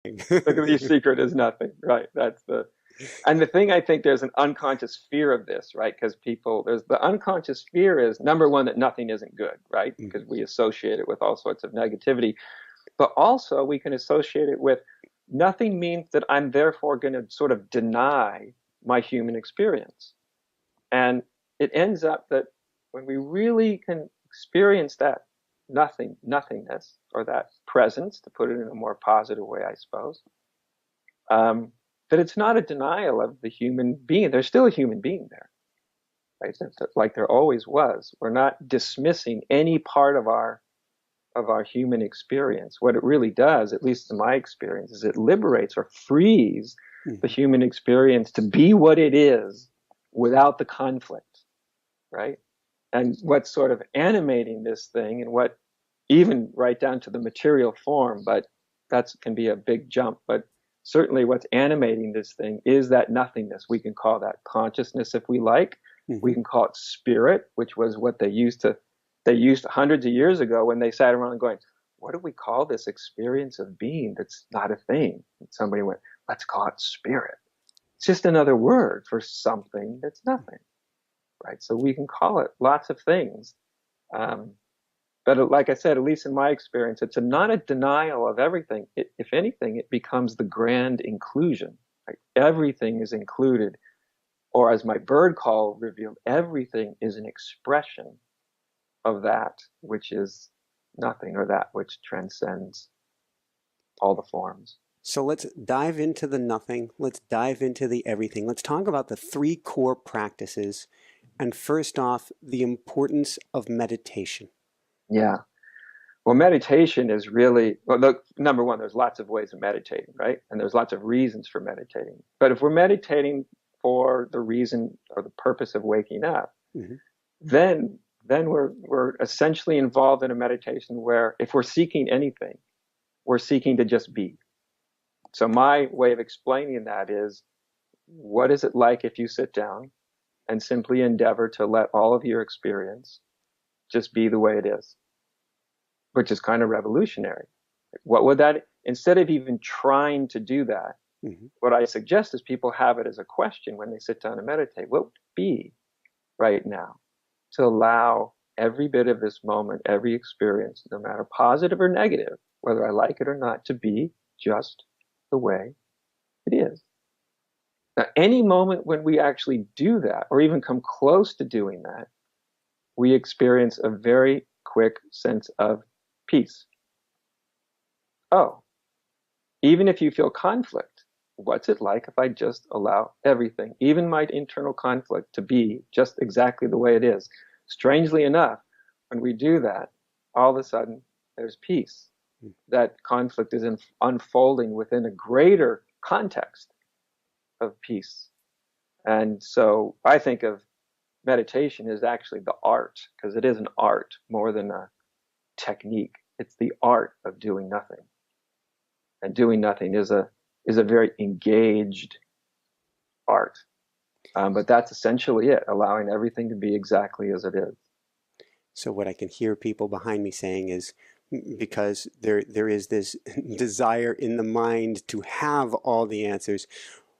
The secret is nothing, right? And the thing, I think there's an unconscious fear of this, right? Because there's the unconscious fear is number one, that nothing isn't good, right? Because we associate it with all sorts of negativity. But also we can associate it with nothing means that I'm therefore going to sort of deny my human experience. And it ends up that when we really can experience that nothingness, or that presence, to put it in a more positive way, I suppose, that it's not a denial of the human being. There's still a human being there, right? Like there always was. We're not dismissing any part of our human experience. What it really does, at least in my experience, is it liberates or frees the human experience to be what it is without the conflict, right? And what's sort of animating this thing, and what even right down to the material form, but that can be a big jump, but certainly what's animating this thing is that nothingness. We can call that consciousness if we like. We can call it spirit, which was what they used hundreds of years ago when they sat around going, what do we call this experience of being that's not a thing? And somebody went, let's call it spirit. It's just another word for something that's nothing, right? So we can call it lots of things. But like I said, at least in my experience, it's not a denial of everything. If anything, it becomes the grand inclusion. Right? Everything is included. Or as my bird call revealed, everything is an expression of that which is nothing, or that which transcends all the forms. So let's dive into the nothing. Let's dive into the everything. Let's talk about the 3 core practices. And first off, the importance of meditation. Yeah. Well, meditation is really, well, look, number one, there's lots of ways of meditating, right? And there's lots of reasons for meditating. But if we're meditating for the reason or the purpose of waking up, then we're essentially involved in a meditation where if we're seeking anything, we're seeking to just be. So my way of explaining that is, what is it like if you sit down and simply endeavor to let all of your experience just be the way it is, which is kind of revolutionary. What would that, instead of even trying to do that, what I suggest is people have it as a question when they sit down and meditate. What would it be right now to allow every bit of this moment, every experience, no matter positive or negative, whether I like it or not, to be just the way it is? Now, any moment when we actually do that, or even come close to doing that, we experience a very quick sense of peace. Oh, even if you feel conflict, what's it like if I just allow everything, even my internal conflict, to be just exactly the way it is? Strangely enough, when we do that, all of a sudden there's peace. That conflict is unfolding within a greater context of peace. And so I think of meditation as actually the art, because it is an art more than a technique. It's the art of doing nothing. And doing nothing is a very engaged art. But that's essentially it, allowing everything to be exactly as it is. So what I can hear people behind me saying is, because there is this desire in the mind to have all the answers,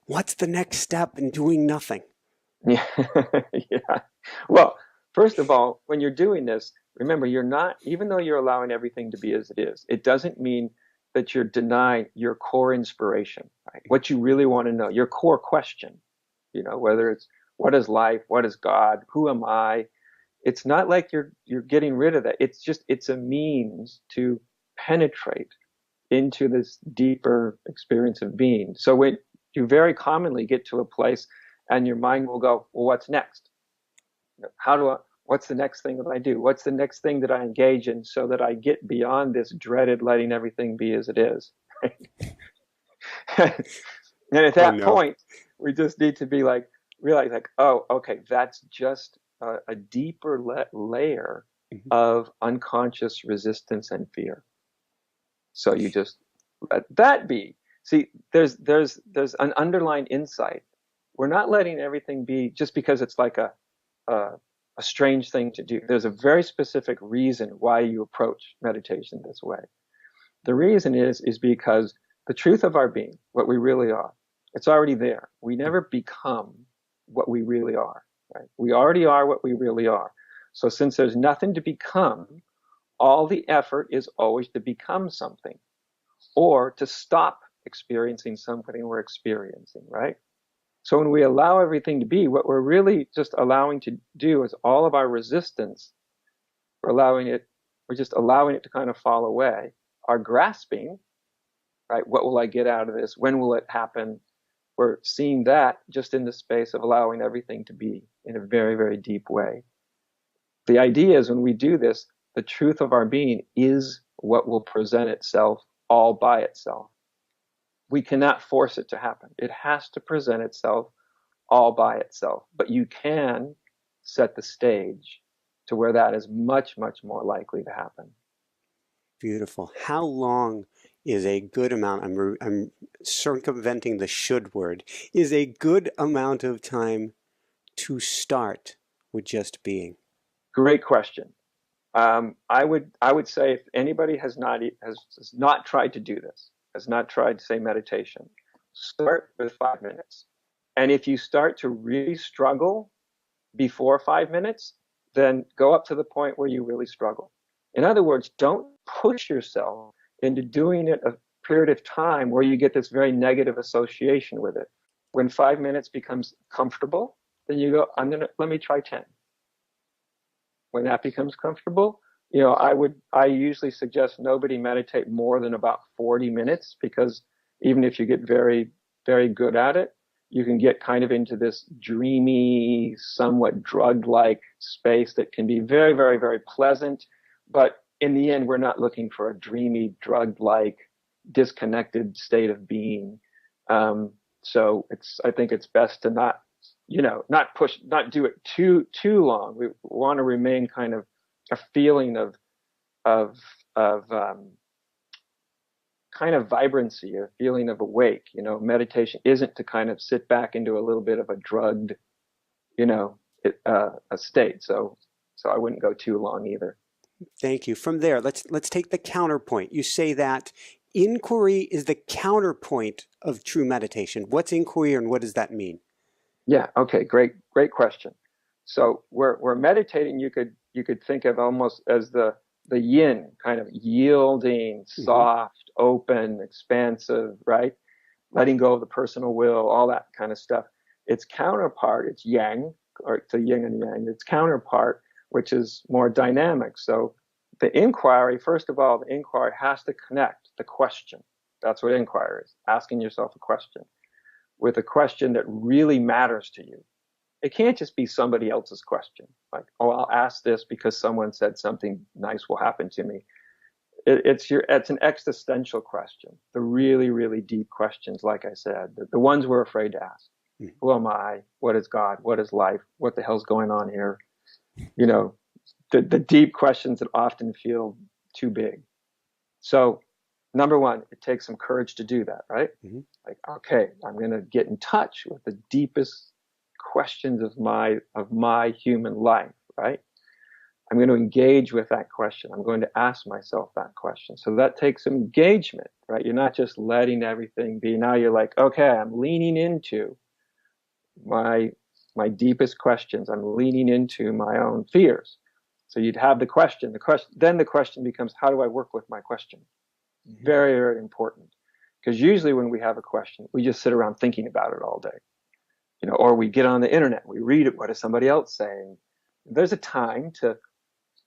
what's the next step in doing nothing? Yeah. Yeah. Well, first of all, when you're doing this, remember, you're not, even though you're allowing everything to be as it is, it doesn't mean that you're denying your core inspiration, right? What you really want to know, your core question, whether it's what is life, what is God, who am I? It's not like you're getting rid of that. It's a means to penetrate into this deeper experience of being. So when you very commonly get to a place and your mind will go, well, what's next? What's the next thing that I do? What's the next thing that I engage in so that I get beyond this dreaded letting everything be as it is? And at that point, we just need to be realize oh, okay, that's just a deeper layer of unconscious resistance and fear. So you just let that be. See, there's an underlying insight. We're not letting everything be just because it's like a strange thing to do. There's a very specific reason why you approach meditation this way. The reason is because the truth of our being, what we really are. It's already there. We never become what we really are, right? We already are what we really are. So since there's nothing to become, all the effort is always to become something or to stop experiencing something we're experiencing, right? So when we allow everything to be, what we're really just allowing to do is all of our resistance, we're just allowing it to kind of fall away. Our grasping, right? What will I get out of this? When will it happen? We're seeing that just in the space of allowing everything to be in a very, very deep way. The idea is when we do this, the truth of our being is what will present itself all by itself. We cannot force it to happen. It has to present itself all by itself. But you can set the stage to where that is much, much more likely to happen. Beautiful. How long is a good amount, I'm circumventing the should word, is a good amount of time to start with just being? Great question. I would say if anybody has not tried to do this, has not tried, say, meditation, start with 5 minutes. And if you start to really struggle before 5 minutes, then go up to the point where you really struggle. In other words, don't push yourself into doing it a period of time where you get this very negative association with it. When 5 minutes becomes comfortable, then you go, let me try 10. When that becomes comfortable, I usually suggest nobody meditate more than about 40 minutes, because even if you get very, very good at it, you can get kind of into this dreamy, somewhat drug-like space that can be very, very, very pleasant. But in the end, we're not looking for a dreamy, drug-like, disconnected state of being. So I think it's best to not do it too long. We want to remain kind of a feeling of kind of vibrancy, a feeling of awake. Meditation isn't to kind of sit back into a little bit of a drugged, a state. So I wouldn't go too long either. Thank you. From there, let's take the counterpoint. You say that inquiry is the counterpoint of true meditation. What's inquiry and what does that mean? Yeah. Okay. Great question. So we're meditating. You could think of almost as the yin, kind of yielding, soft, open, expansive, right? Letting go of the personal will, all that kind of stuff. Its counterpart, it's yang, or it's a yin and yang. Its counterpart, which is more dynamic. So the inquiry, first of all, the inquiry has to connect the question. That's what inquiry is, asking yourself a question with a question that really matters to you. It can't just be somebody else's question. Like, oh, I'll ask this because someone said something nice will happen to me. It's an existential question. The really, really deep questions, like I said, the ones we're afraid to ask. Who am I? What is God? What is life? What the hell's going on here? The deep questions that often feel too big. So, number one, it takes some courage to do that, right? Like, okay, I'm going to get in touch with the deepest questions of my human life, right? I'm going to engage with that question. I'm going to ask myself that question. So that takes some engagement, right? You're not just letting everything be. Now you're like, okay, I'm leaning into my deepest questions. I'm leaning into my own fears. So you'd have the question. Then the question becomes, how do I work with my question? Very, very important. Because usually when we have a question, we just sit around thinking about it all day. Or we get on the internet, we read it, what is somebody else saying? There's a time to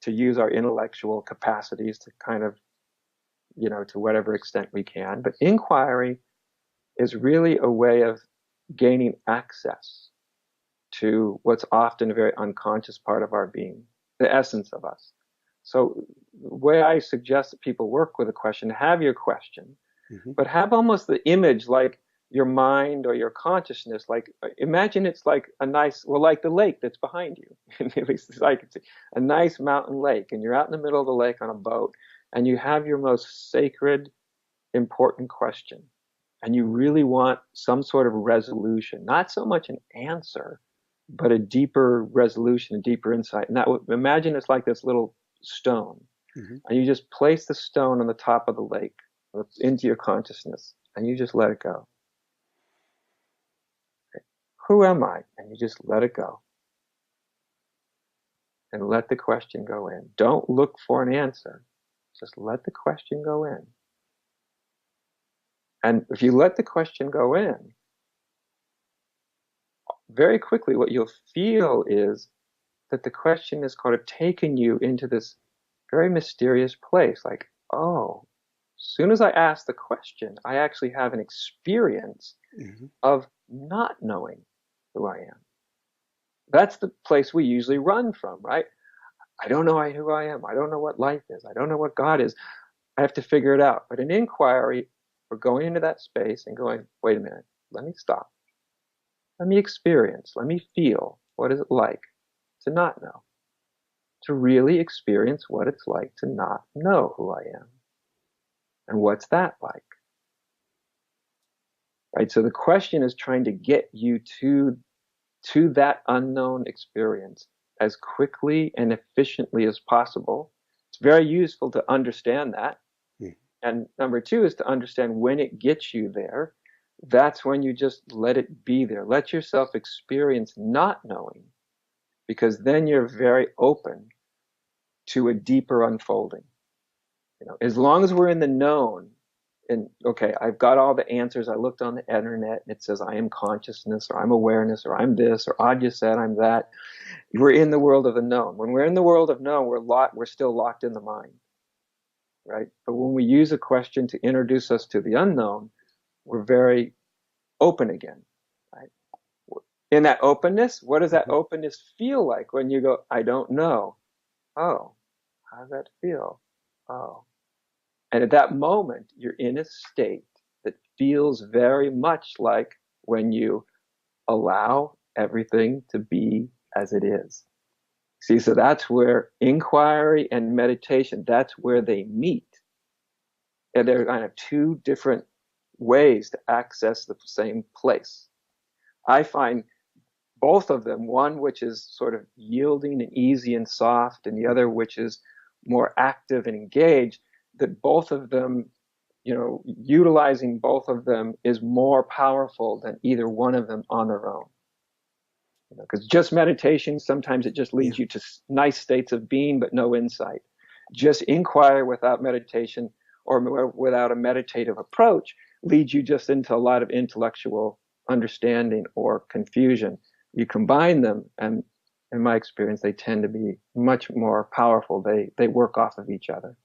use our intellectual capacities to kind of, to whatever extent we can. But inquiry is really a way of gaining access to what's often a very unconscious part of our being, the essence of us. So the way I suggest that people work with a question, have your question, but have almost the image like your mind or your consciousness, like imagine it's like like the lake that's behind you. It's like a nice mountain lake, and you're out in the middle of the lake on a boat, and you have your most sacred, important question, and you really want some sort of resolution, not so much an answer, but a deeper resolution, a deeper insight. And imagine it's like this little stone, and you just place the stone on the top of the lake into your consciousness. and you just let it go. Okay. Who am I? And you just let it go. And let the question go in. Don't look for an answer. Just let the question go in. And if you let the question go in, very quickly what you'll feel is that the question is kind of taking you into this very mysterious place. Like, oh, as soon as I ask the question, I actually have an experience of not knowing who I am. That's the place we usually run from, right? I don't know who I am. I don't know what life is. I don't know what God is. I have to figure it out. But in inquiry, we're going into that space and going, wait a minute, let me stop. Let me experience. Let me feel. What is it like to not know? To really experience what it's like to not know who I am. And what's that like? Right? So the question is trying to get you to that unknown experience as quickly and efficiently as possible. It's very useful to understand that. And number two is to understand when it gets you there, that's when you just let it be there. Let yourself experience not knowing, because then you're very open to a deeper unfolding. As long as we're in the known, and okay, I've got all the answers. I looked on the internet and it says I am consciousness, or I'm awareness, or I'm this, or Adya said I'm that. We're in the world of the known. When we're in the world of known, we're still locked in the mind, right? But when we use a question to introduce us to the unknown, we're very open again, right? In that openness, what does that openness feel like when you go, I don't know? Oh, how does that feel? Oh. And at that moment, you're in a state that feels very much like when you allow everything to be as it is. See, so that's where inquiry and meditation, that's where they meet. And they're kind of two different ways to access the same place. I find both of them, one which is sort of yielding and easy and soft, and the other which is more active and engaged, that both of them, utilizing both of them is more powerful than either one of them on their own. Because just meditation, sometimes it just leads you to nice states of being, but no insight. Just inquire without meditation or without a meditative approach leads you just into a lot of intellectual understanding or confusion. You combine them, and in my experience, they tend to be much more powerful. They work off of each other.